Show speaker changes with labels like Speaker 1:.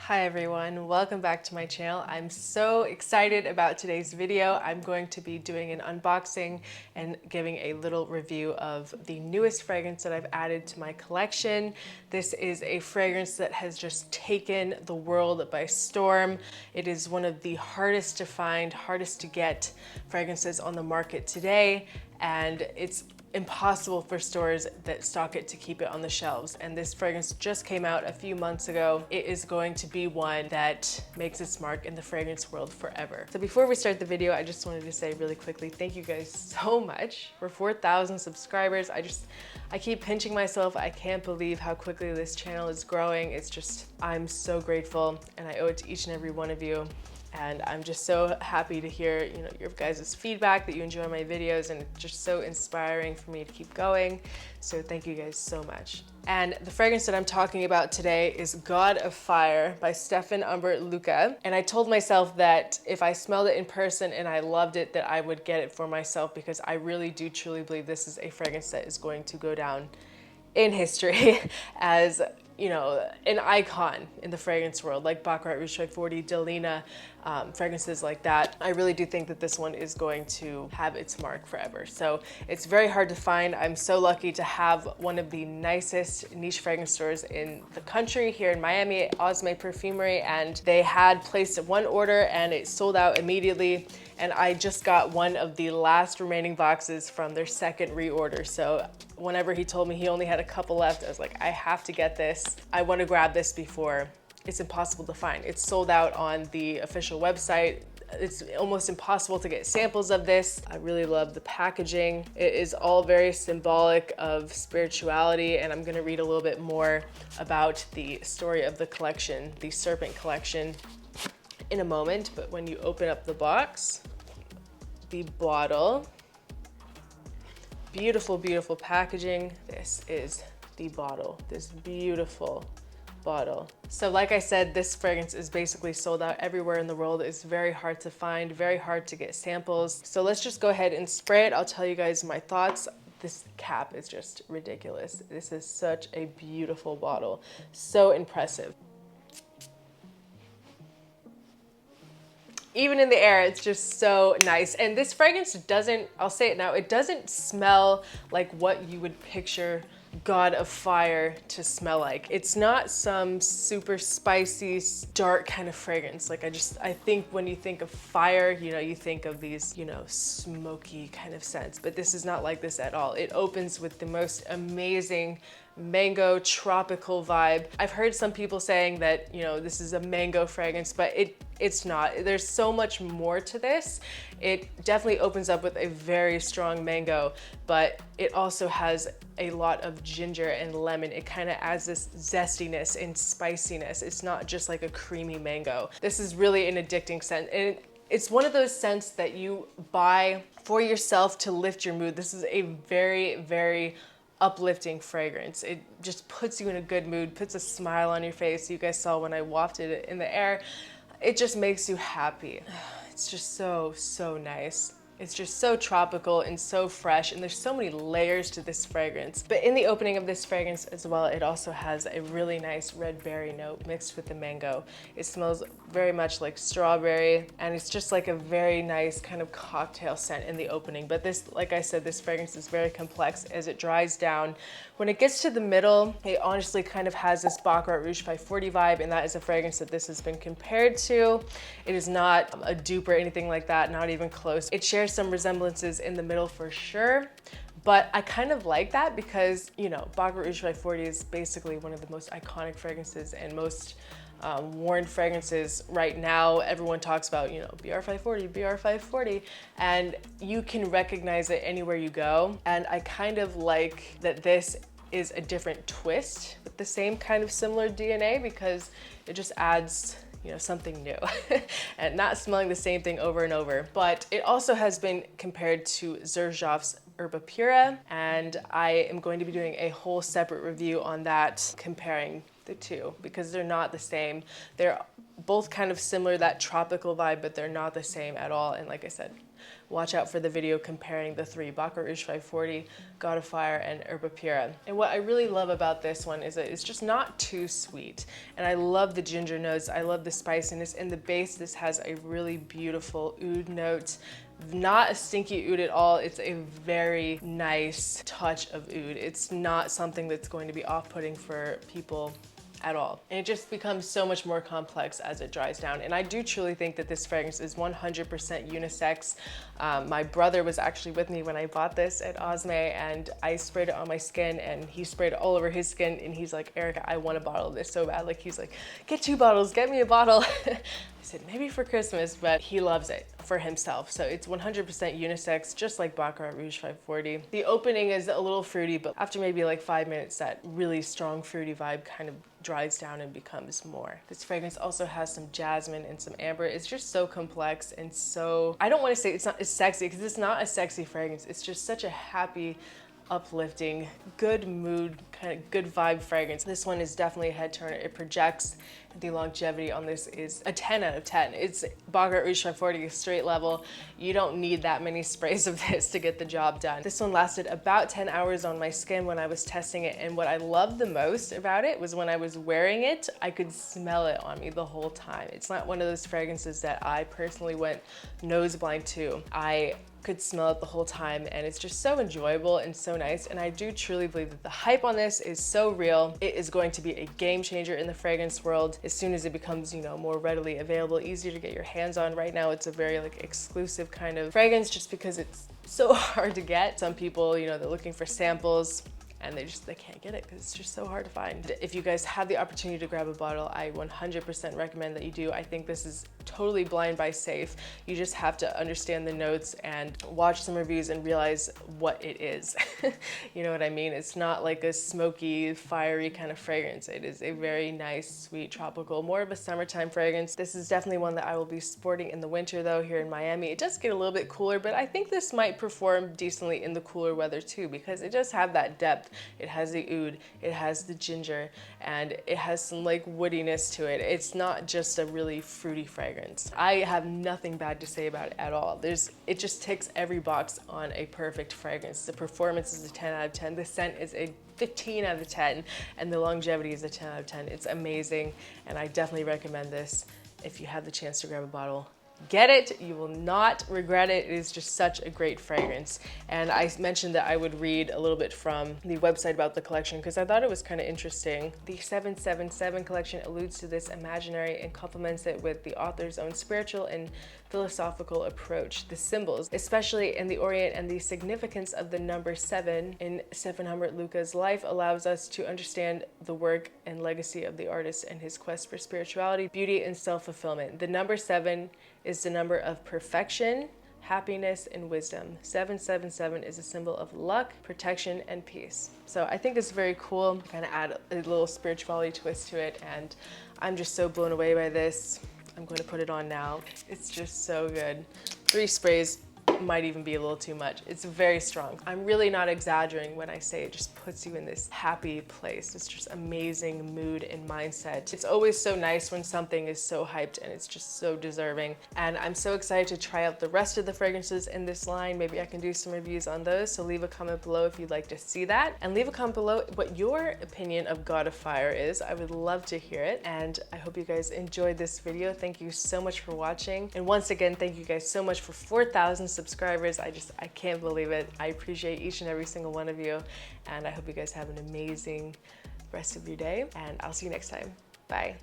Speaker 1: Hi everyone, welcome back to my channel. I'm so excited about today's video. I'm going to be doing an unboxing and giving a little review of the newest fragrance that I've added to my collection. This is a fragrance that has just taken the world by storm. It is one of the hardest to find, hardest to get fragrances on the market today, and it's impossible for stores that stock it to keep it on the shelves. And this fragrance just came out a few months ago. It is going to be one that makes its mark in the fragrance world forever. So before we start the video, I just wanted to say really quickly, thank you guys so much for 4,000 subscribers. I keep pinching myself. I can't believe how quickly this channel is growing. I'm so grateful, and I owe it to each and every one of you. And I'm just so happy to hear, your guys' feedback, that you enjoy my videos, and it's just so inspiring for me to keep going. So thank you guys so much. And the fragrance that I'm talking about today is God of Fire by Stephane Humbert. And I told myself that if I smelled it in person and I loved it, that I would get it for myself, because I really do truly believe this is a fragrance that is going to go down in history as an icon in the fragrance world, like BACCARAT ROUGE 540, Delina, fragrances like that. I really do think that this one is going to have its mark forever. So it's very hard to find. I'm so lucky to have one of the nicest niche fragrance stores in the country here in Miami, Osme Perfumery, and they had placed one order and it sold out immediately. And I just got one of the last remaining boxes from their second reorder. So whenever he told me he only had a couple left, I was like, I have to get this. I want to grab this before it's impossible to find. It's sold out on the official website. It's almost impossible to get samples of this. I really love the packaging. It is all very symbolic of spirituality, and I'm gonna read a little bit more about the story of the collection, the Serpent collection, in a moment. But when you open up the box, the bottle, beautiful, beautiful packaging. This is the bottle, this beautiful bottle. So like I said, this fragrance is basically sold out everywhere in the world. It's very hard to find, very hard to get samples. So let's just go ahead and spray it. I'll tell you guys my thoughts. This cap is just ridiculous. This is such a beautiful bottle, so impressive. Even in the air, it's just so nice. And this fragrance doesn't, I'll say it now, it doesn't smell like what you would picture God of Fire to smell like. It's not some super spicy, dark kind of fragrance. Like I think when you think of fire, you think of these, smoky kind of scents, but this is not like this at all. It opens with the most amazing mango tropical vibe. I've heard some people saying that, this is a mango fragrance, but it's not. There's so much more to this. It definitely opens up with a very strong mango, but it also has a lot of ginger and lemon. It kind of adds this zestiness and spiciness. It's not just like a creamy mango. This is really an addicting scent. And it's one of those scents that you buy for yourself to lift your mood. This is a very, very uplifting fragrance. It just puts you in a good mood, puts a smile on your face. You guys saw when I wafted it in the air. It just makes you happy. It's just so, so nice. It's just so tropical and so fresh, and there's so many layers to this fragrance. But in the opening of this fragrance as well, it also has a really nice red berry note mixed with the mango. It smells very much like strawberry, and it's just like a very nice kind of cocktail scent in the opening. But this, like I said, this fragrance is very complex as it dries down. When it gets to the middle, it honestly kind of has this BACCARAT ROUGE 540 vibe, and that is a fragrance that this has been compared to. It is not a dupe or anything like that, not even close. It shares some resemblances in the middle for sure, but I kind of like that because, BACCARAT ROUGE 540 is basically one of the most iconic fragrances and most worn fragrances right now. Everyone talks about, BR 540, BR 540, and you can recognize it anywhere you go. And I kind of like that this is a different twist with the same kind of similar DNA, because it just adds something new and not smelling the same thing over and over. But it also has been compared to Xerjoff's Herba Pura, and I am going to be doing a whole separate review on that, comparing the two because they're not the same. They're both kind of similar, that tropical vibe, but they're not the same at all. And like I said, watch out for the video comparing the three, Baccarat Rouge 540, God of Fire, and Herba Pura. And what I really love about this one is that it's just not too sweet. And I love the ginger notes, I love the spiciness. In the base, this has a really beautiful oud note. Not a stinky oud at all. It's a very nice touch of oud. It's not something that's going to be off-putting for people at all. And it just becomes so much more complex as it dries down. And I do truly think that this fragrance is 100% unisex. My brother was actually with me when I bought this at Osme, and I sprayed it on my skin and he sprayed it all over his skin, and he's like, Erica, I want a bottle of this so bad. Like, he's like, get 2 bottles, get me a bottle. I said, maybe for Christmas, but he loves it for himself. So it's 100% unisex, just like Baccarat Rouge 540. The opening is a little fruity, but after maybe like 5 minutes, that really strong fruity vibe kind of dries down and becomes more. This fragrance also has some jasmine and some amber. It's just so complex and so, I don't want to say it's not as sexy because it's not a sexy fragrance. It's just such a happy, uplifting, good mood, kind of good vibe fragrance. This one is definitely a head turner. It projects. The longevity on this is a 10 out of 10. It's Baccarat Rouge 540 straight level. You don't need that many sprays of this to get the job done. This one lasted about 10 hours on my skin when I was testing it, and what I loved the most about it was when I was wearing it, I could smell it on me the whole time. It's not one of those fragrances that I personally went nose blind to. I could smell it the whole time, and it's just so enjoyable and so nice. And I do truly believe that the hype on this is so real. It is going to be a game changer in the fragrance world as soon as it becomes, you know, more readily available, easier to get your hands on. Right now, it's a very like exclusive kind of fragrance just because it's so hard to get. Some people, you know, they're looking for samples and they can't get it because it's just so hard to find. If you guys have the opportunity to grab a bottle, I 100% recommend that you do. I think this is totally blind buy safe. You just have to understand the notes and watch some reviews and realize what it is. You know what I mean? It's not like a smoky, fiery kind of fragrance. It is a very nice, sweet, tropical, more of a summertime fragrance. This is definitely one that I will be sporting in the winter though here in Miami. It does get a little bit cooler, but I think this might perform decently in the cooler weather too because it does have that depth. It has the oud, it has the ginger, and it has some like woodiness to it. It's not just a really fruity fragrance. I have nothing bad to say about it at all. It just ticks every box on a perfect fragrance. The performance is a 10 out of 10. The scent is a 15 out of 10, and the longevity is a 10 out of 10. It's amazing, and I definitely recommend this. If you have the chance to grab a bottle, get it. You will not regret it. It is just such a great fragrance. And I mentioned that I would read a little bit from the website about the collection because I thought it was kind of interesting. The 777 collection alludes to this imaginary and complements it with the author's own spiritual and philosophical approach. The symbols, especially in the Orient, and the significance of the number 7 in Stephane Humbert Luca's life allows us to understand the work and legacy of the artist and his quest for spirituality, beauty, and self-fulfillment. The number 7 is the number of perfection, happiness, and wisdom. 777 is a symbol of luck, protection, and peace. So I think it's very cool. Kind of add a little spirituality twist to it, and I'm just so blown away by this. I'm going to put it on now. It's just so good. 3 sprays might even be a little too much. It's very strong. I'm really not exaggerating when I say it just puts you in this happy place. It's just amazing mood and mindset. It's always so nice when something is so hyped and it's just so deserving. And I'm so excited to try out the rest of the fragrances in this line. Maybe I can do some reviews on those. So leave a comment below if you'd like to see that. And leave a comment below what your opinion of God of Fire is. I would love to hear it. And I hope you guys enjoyed this video. Thank you so much for watching. And once again, thank you guys so much for 4,000 subscribers. I can't believe it. I appreciate each and every single one of you. And I hope you guys have an amazing rest of your day. And I'll see you next time. Bye.